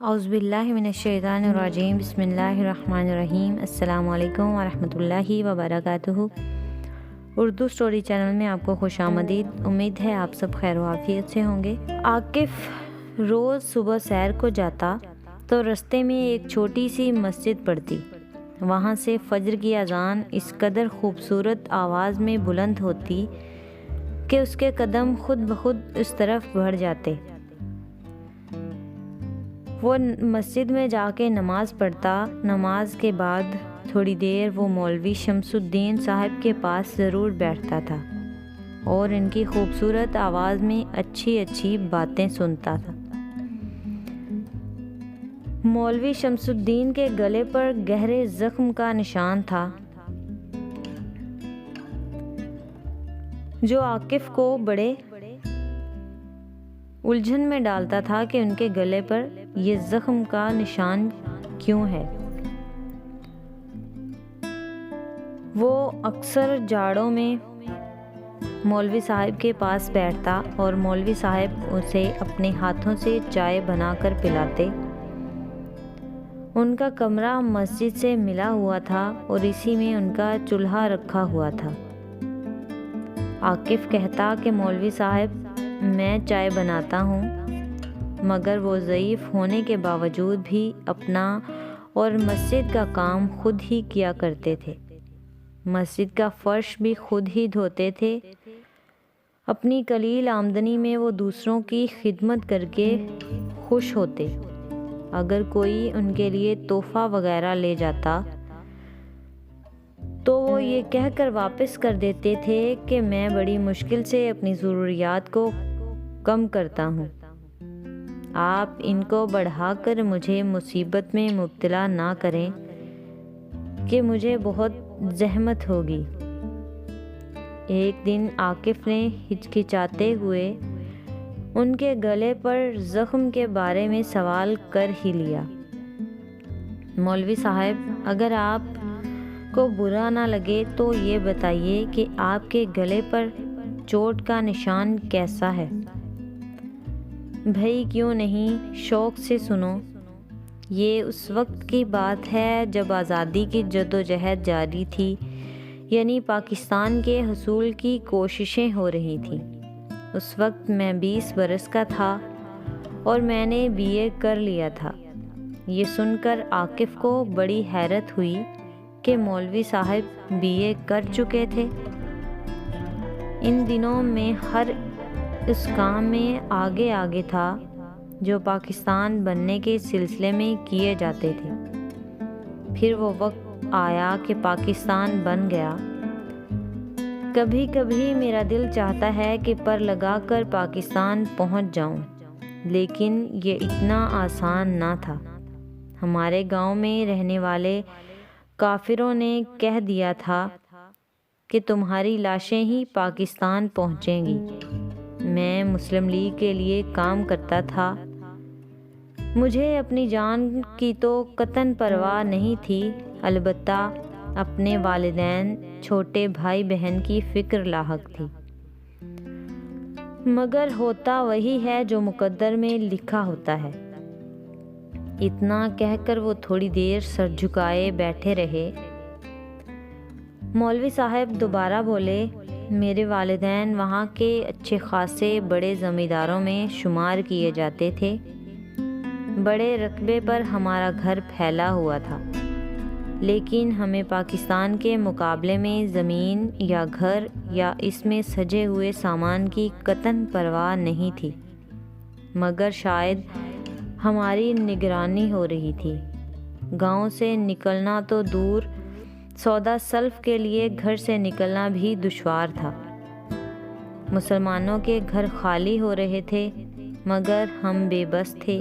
اعوذ باللہ من الشیطان الرجیم، بسم اللہ الرحمن الرحیم۔ السلام علیکم ورحمۃ اللہ وبرکاتہ۔ اردو سٹوری چینل میں آپ کو خوش آمدید۔ امید ہے آپ سب خیر و عافیت سے ہوں گے۔ عاقف روز صبح سیر کو جاتا تو رستے میں ایک چھوٹی سی مسجد پڑتی۔ وہاں سے فجر کی اذان اس قدر خوبصورت آواز میں بلند ہوتی کہ اس کے قدم خود بخود اس طرف بڑھ جاتے۔ وہ مسجد میں جا کے نماز پڑھتا۔ نماز کے بعد تھوڑی دیر وہ مولوی شمس الدین صاحب کے پاس ضرور بیٹھتا تھا اور ان کی خوبصورت آواز میں اچھی اچھی باتیں سنتا تھا۔ مولوی شمس الدین کے گلے پر گہرے زخم کا نشان تھا جو عاقف کو بڑے الجھن میں ڈالتا تھا کہ ان کے گلے پر یہ زخم کا نشان کیوں ہے۔ وہ اکثر جاڑوں میں مولوی صاحب کے پاس بیٹھتا اور مولوی صاحب اسے اپنے ہاتھوں سے چائے بنا کر پلاتے۔ ان کا کمرہ مسجد سے ملا ہوا تھا اور اسی میں ان کا چولہا رکھا ہوا تھا۔ عاقف کہتا کہ مولوی صاحب، میں چائے بناتا ہوں، مگر وہ ضعیف ہونے کے باوجود بھی اپنا اور مسجد کا کام خود ہی کیا کرتے تھے۔ مسجد کا فرش بھی خود ہی دھوتے تھے۔ اپنی قلیل آمدنی میں وہ دوسروں کی خدمت کر کے خوش ہوتے۔ اگر کوئی ان کے لیے تحفہ وغیرہ لے جاتا تو وہ یہ کہہ کر واپس کر دیتے تھے کہ میں بڑی مشکل سے اپنی ضروریات کو کم کرتا ہوں، آپ ان کو بڑھا کر مجھے مصیبت میں مبتلا نہ کریں کہ مجھے بہت زحمت ہوگی۔ ایک دن عاقف نے ہچکچاتے ہوئے ان کے گلے پر زخم کے بارے میں سوال کر ہی لیا۔ مولوی صاحب، اگر آپ کو برا نہ لگے تو یہ بتائیے کہ آپ کے گلے پر چوٹ کا نشان کیسا ہے؟ بھائی کیوں نہیں، شوق سے سنو۔ یہ اس وقت کی بات ہے جب آزادی کی جدوجہد جاری تھی، یعنی پاکستان کے حصول کی کوششیں ہو رہی تھیں۔ اس وقت میں 20 برس کا تھا اور میں نے BA کر لیا تھا۔ یہ سن کر عاقف کو بڑی حیرت ہوئی کہ مولوی صاحب BA کر چکے تھے۔ ان دنوں میں ہر اس کام میں آگے تھا جو پاکستان بننے کے سلسلے میں کیے جاتے تھے۔ پھر وہ وقت آیا کہ پاکستان بن گیا۔ کبھی کبھی میرا دل چاہتا ہے کہ پر لگا کر پاکستان پہنچ جاؤں، لیکن یہ اتنا آسان نہ تھا۔ ہمارے گاؤں میں رہنے والے کافروں نے کہہ دیا تھا کہ تمہاری لاشیں ہی پاکستان پہنچیں گی۔ میں مسلم لیگ کے لیے کام کرتا تھا۔ مجھے اپنی جان کی تو قطعاً پرواہ نہیں تھی، البتہ اپنے والدین، چھوٹے بھائی بہن کی فکر لاحق تھی۔ مگر ہوتا وہی ہے جو مقدر میں لکھا ہوتا ہے۔ اتنا کہہ کر وہ تھوڑی دیر سر جھکائے بیٹھے رہے۔ مولوی صاحب دوبارہ بولے، میرے والدین وہاں کے اچھے خاصے بڑے زمینداروں میں شمار کیے جاتے تھے۔ بڑے رقبے پر ہمارا گھر پھیلا ہوا تھا، لیکن ہمیں پاکستان کے مقابلے میں زمین یا گھر یا اس میں سجے ہوئے سامان کی قطعاً پرواہ نہیں تھی، مگر شاید ہماری نگرانی ہو رہی تھی۔ گاؤں سے نکلنا تو دور، سودا سلف کے لیے گھر سے نکلنا بھی دشوار تھا۔ مسلمانوں کے گھر خالی ہو رہے تھے، مگر ہم بے بس تھے۔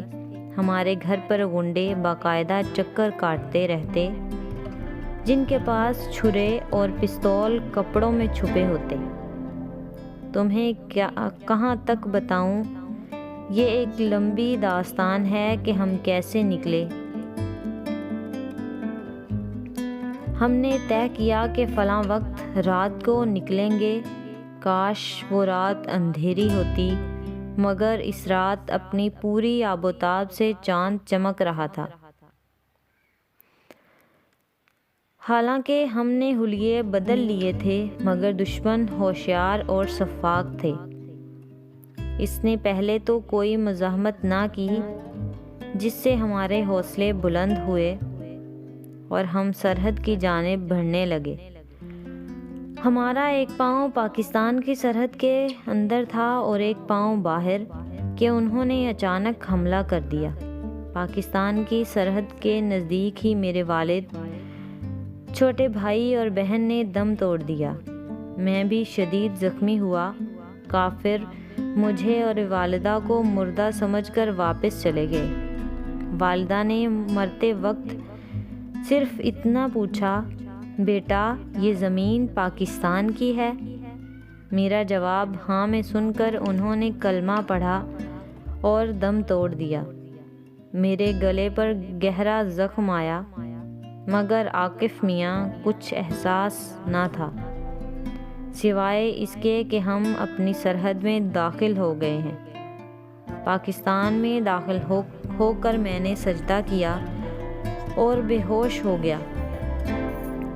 ہمارے گھر پر غنڈے باقاعدہ چکر کاٹتے رہتے، جن کے پاس چھرے اور پستول کپڑوں میں چھپے ہوتے۔ تمہیں کہاں تک بتاؤں، یہ ایک لمبی داستان ہے کہ ہم کیسے نکلے۔ ہم نے طے کیا کہ فلاں وقت رات کو نکلیں گے۔ کاش وہ رات اندھیری ہوتی، مگر اس رات اپنی پوری آب و تاب سے چاند چمک رہا تھا۔ حالانکہ ہم نے حلیے بدل لیے تھے، مگر دشمن ہوشیار اور شفاق تھے۔ اس نے پہلے تو کوئی مزاحمت نہ کی، جس سے ہمارے حوصلے بلند ہوئے اور ہم سرحد کی جانب بڑھنے لگے۔ ہمارا ایک پاؤں پاکستان کی سرحد کے اندر تھا اور ایک پاؤں باہر، کہ انہوں نے اچانک حملہ کر دیا۔ پاکستان کی سرحد کے نزدیک ہی میرے والد، چھوٹے بھائی اور بہن نے دم توڑ دیا۔ میں بھی شدید زخمی ہوا۔ کافر مجھے اور والدہ کو مردہ سمجھ کر واپس چلے گئے۔ والدہ نے مرتے وقت صرف اتنا پوچھا، بیٹا یہ زمین پاکستان کی ہے؟ میرا جواب ہاں میں سن کر انہوں نے کلمہ پڑھا اور دم توڑ دیا۔ میرے گلے پر گہرا زخم آیا، مگر عاقف میاں کچھ احساس نہ تھا، سوائے اس کے کہ ہم اپنی سرحد میں داخل ہو گئے ہیں۔ پاکستان میں داخل ہو کر میں نے سجدہ کیا اور بے ہوش ہو گیا۔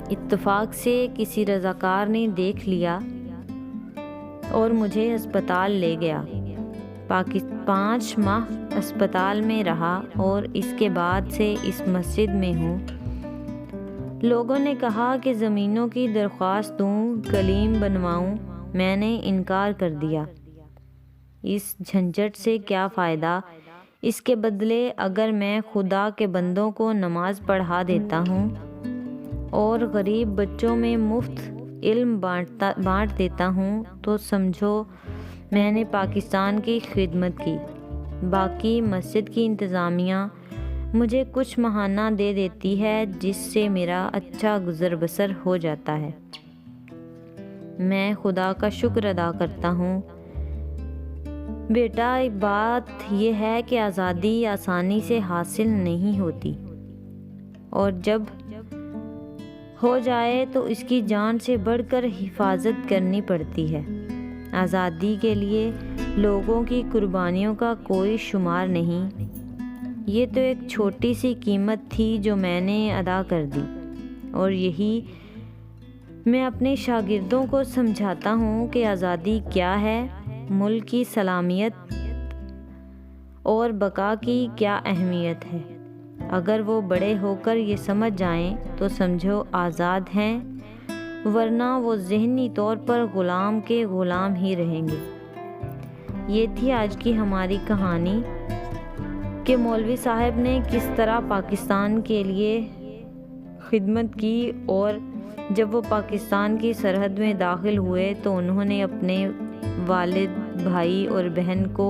اتفاق سے کسی رضاکار نے دیکھ لیا اور مجھے ہسپتال لے گیا۔ 5 ماہ ہسپتال میں رہا اور اس کے بعد سے اس مسجد میں ہوں۔ لوگوں نے کہا کہ زمینوں کی درخواست دوں، کلیم بنواؤں، میں نے انکار کر دیا۔ اس جھنجھٹ سے کیا فائدہ؟ اس کے بدلے اگر میں خدا کے بندوں کو نماز پڑھا دیتا ہوں اور غریب بچوں میں مفت علم بانٹ دیتا ہوں تو سمجھو میں نے پاکستان کی خدمت کی۔ باقی مسجد کی انتظامیہ مجھے کچھ ماہانہ دے دیتی ہے، جس سے میرا اچھا گزر بسر ہو جاتا ہے۔ میں خدا کا شکر ادا کرتا ہوں۔ بیٹا بات یہ ہے کہ آزادی آسانی سے حاصل نہیں ہوتی، اور جب ہو جائے تو اس کی جان سے بڑھ کر حفاظت کرنی پڑتی ہے۔ آزادی کے لیے لوگوں کی قربانیوں کا کوئی شمار نہیں۔ یہ تو ایک چھوٹی سی قیمت تھی جو میں نے ادا کر دی، اور یہی میں اپنے شاگردوں کو سمجھاتا ہوں کہ آزادی کیا ہے، ملک کی سلامت اور بقا کی کیا اہمیت ہے۔ اگر وہ بڑے ہو کر یہ سمجھ جائیں تو سمجھو آزاد ہیں، ورنہ وہ ذہنی طور پر غلام کے غلام ہی رہیں گے۔ یہ تھی آج کی ہماری کہانی کہ مولوی صاحب نے کس طرح پاکستان کے لیے خدمت کی، اور جب وہ پاکستان کی سرحد میں داخل ہوئے تو انہوں نے اپنے والد، بھائی اور بہن کو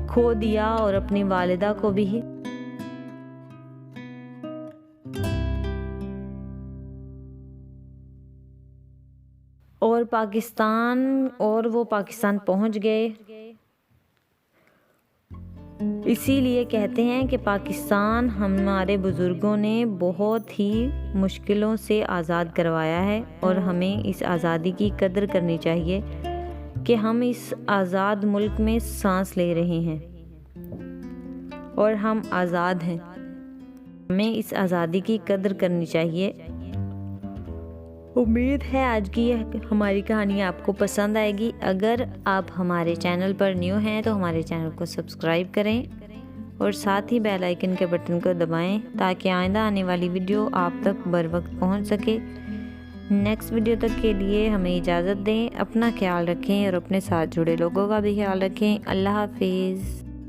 کھو دیا، اور اپنی والدہ کو بھی۔ اور وہ پاکستان پہنچ گئے۔ اسی لیے کہتے ہیں کہ پاکستان ہمارے بزرگوں نے بہت ہی مشکلوں سے آزاد کروایا ہے، اور ہمیں اس آزادی کی قدر کرنی چاہیے کہ ہم اس آزاد ملک میں سانس لے رہے ہیں اور ہم آزاد ہیں۔ ہمیں اس آزادی کی قدر کرنی چاہیے۔ امید ہے آج کی ہماری کہانی آپ کو پسند آئے گی۔ اگر آپ ہمارے چینل پر نیو ہیں تو ہمارے چینل کو سبسکرائب کریں اور ساتھ ہی بیل آئیکن کے بٹن کو دبائیں تاکہ آئندہ آنے والی ویڈیو آپ تک بر وقت پہنچ سکے۔ نیکسٹ ویڈیو تک کے لیے ہمیں اجازت دیں۔ اپنا خیال رکھیں اور اپنے ساتھ جڑے لوگوں کا بھی خیال رکھیں۔ اللہ حافظ۔